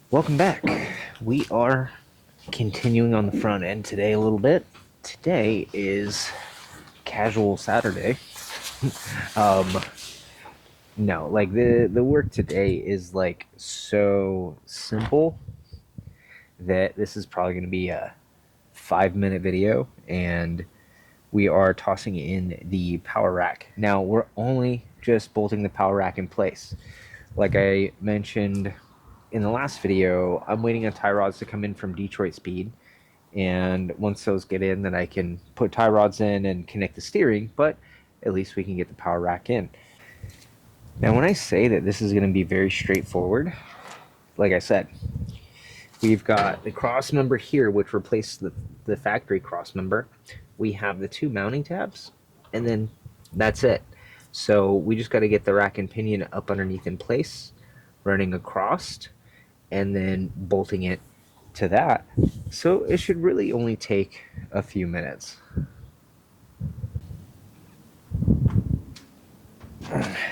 Welcome back. We are continuing on the front end today a little bit. Today is casual Saturday. um no, like the work today is like so simple that this is probably going to be a 5-minute video, and we are tossing in the power rack. Now we're only just bolting the power rack in place. Like I mentioned in the last video, I'm waiting on tie rods to come in from Detroit Speed, and once those get in, then I can put tie rods in and connect the steering, but at least we can get the power rack in. Now when I say that this is going to be very straightforward, like I said, we've got the cross member here, which replaced the factory cross member. We have the 2 mounting tabs, and then that's it. So we just got to get the rack and pinion up underneath in place, running across, and then bolting it to that. So it should really only take a few minutes.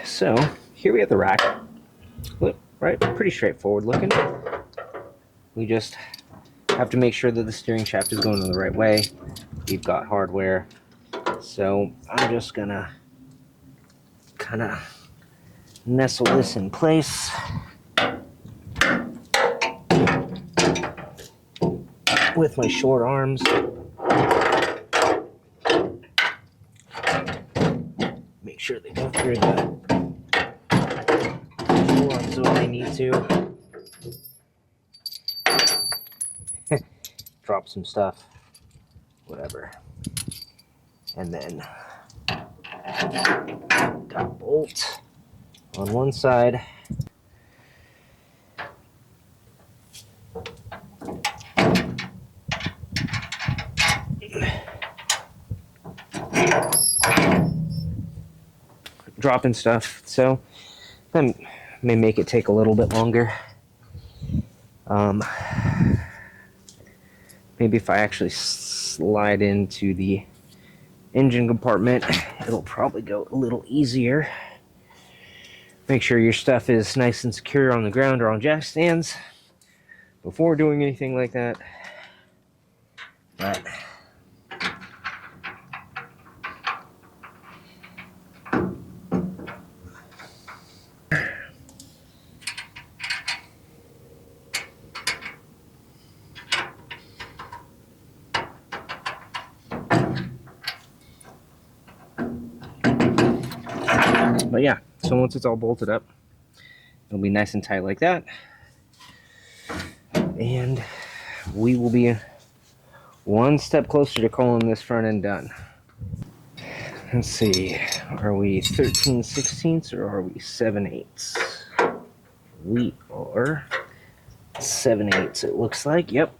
So here we have the rack. Right, pretty straightforward looking. We just have to make sure that the steering shaft is going in the right way. We've got hardware, so I'm just gonna kind of nestle this in place. With my short arms. Make sure they go through the forums when they need to. Drop some stuff, whatever. And then got a bolt on one side. Dropping stuff, so that may make it take a little bit longer. Maybe if I actually slide into the engine compartment, it'll probably go a little easier. Make sure your stuff is nice and secure on the ground or on jack stands before doing anything like that. But yeah, so once it's all bolted up, it'll be nice and tight like that. And we will be one step closer to calling this front end done. Let's see, are we 13/16 or are we 7/8? We are 7/8, it looks like. Yep.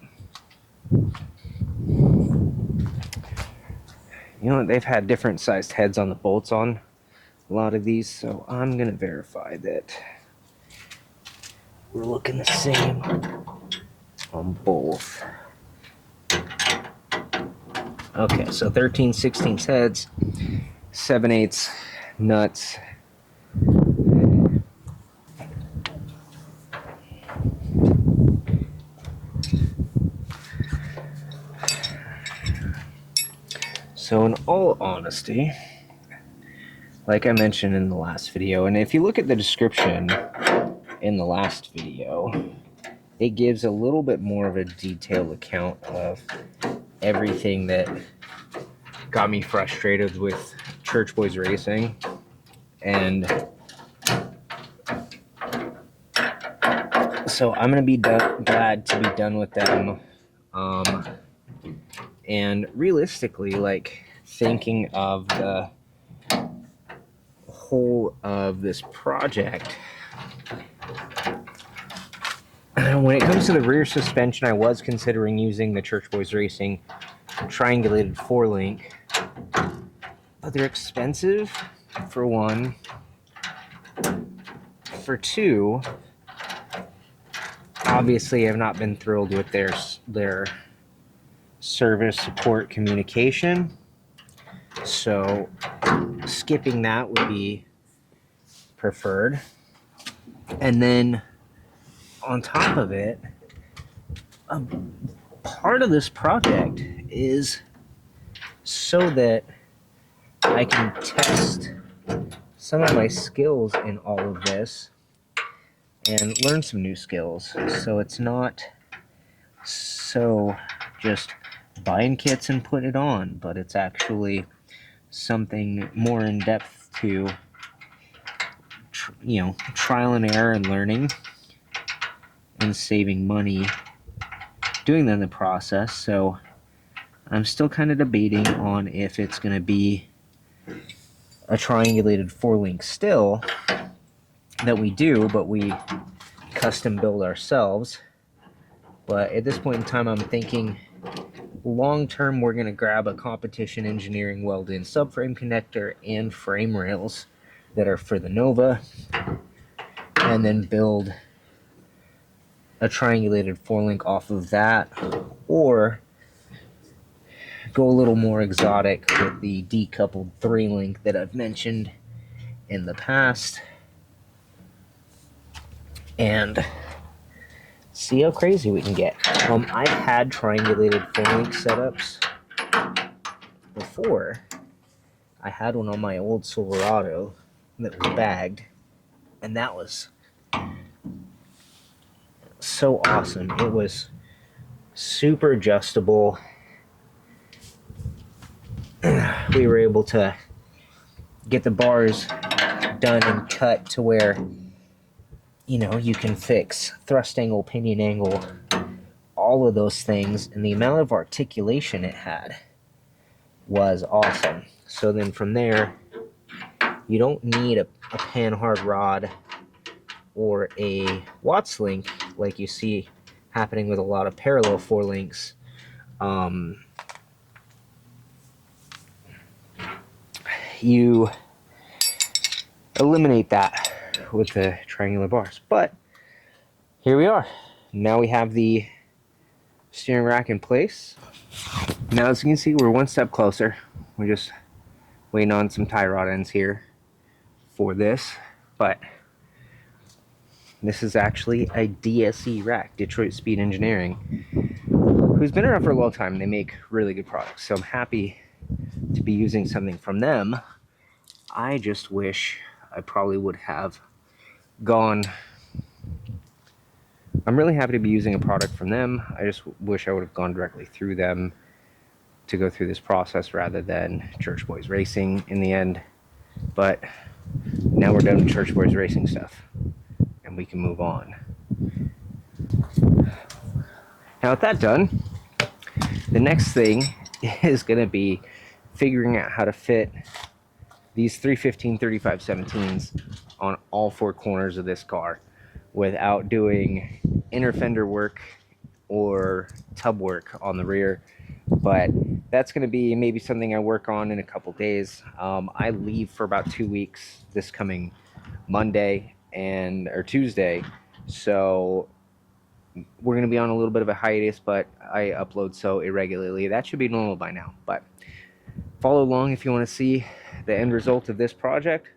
You know, they've had different sized heads on the bolts on a lot of these, so I'm going to verify that we're looking the same on both. Okay, so 13/16 heads, 7/8 nuts. So in all honesty, like I mentioned in the last video, and if you look at the description in the last video, it gives a little bit more of a detailed account of everything that got me frustrated with Church Boys Racing. And so I'm going to be glad to be done with them. And realistically, like, thinking of the whole of this project, when it comes to the rear suspension, I was considering using the Church Boys Racing triangulated 4-link, but they're expensive, for one. For two, obviously I've not been thrilled with their service support communication, so skipping that would be preferred. And then on top of it, part of this project is so that I can test some of my skills in all of this and learn some new skills. So it's not so just buying kits and putting it on, but it's actually something more in depth to, trial and error and learning and saving money doing that in the process. So I'm still kind of debating on if it's going to be a triangulated 4-link still that we do, but we custom build ourselves. But at this point in time, I'm thinking long term we're going to grab a competition engineering weld-in subframe connector and frame rails that are for the Nova, and then build a triangulated 4-link off of that, or go a little more exotic with the decoupled 3-link that I've mentioned in the past, and see how crazy we can get. I've had triangulated 4-link setups before. I had one on my old Silverado that was bagged, and that was so awesome. It was super adjustable. We were able to get the bars done and cut to where, you can fix thrust angle, pinion angle, all of those things, and the amount of articulation it had was awesome. So then from there, you don't need a pan hard rod or a Watts link like you see happening with a lot of parallel 4-links. You eliminate that with the triangular bars. But here we are. Now we have the steering rack in place. Now, as you can see, we're one step closer. We're just waiting on some tie rod ends here for this, but this is actually a DSE rack, Detroit Speed Engineering, who's been around for a long time. They make really good products, so I'm happy to be using something from them. I just wish I probably would have gone. I'm really happy to be using a product from them. I just wish I would have gone directly through them to go through this process rather than Church Boys Racing in the end. But now we're done with Church Boys Racing stuff, and we can move on. Now with that done, the next thing is going to be figuring out how to fit these 315/35/17s on all 4 corners of this car without doing inner fender work or tub work on the rear. But that's going to be maybe something I work on in a couple days. I leave for about 2 weeks this coming Monday or Tuesday, so we're going to be on a little bit of a hiatus, but I upload so irregularly. That should be normal by now, but follow along if you want to see the end result of this project.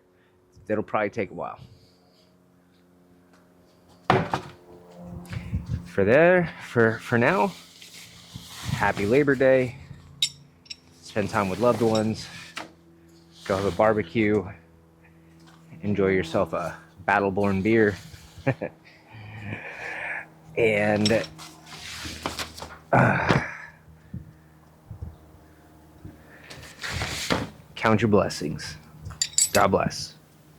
That'll probably take a while. For now, happy Labor Day. Spend time with loved ones. Go have a barbecue. Enjoy yourself a Battleborn beer. And count your blessings. God bless.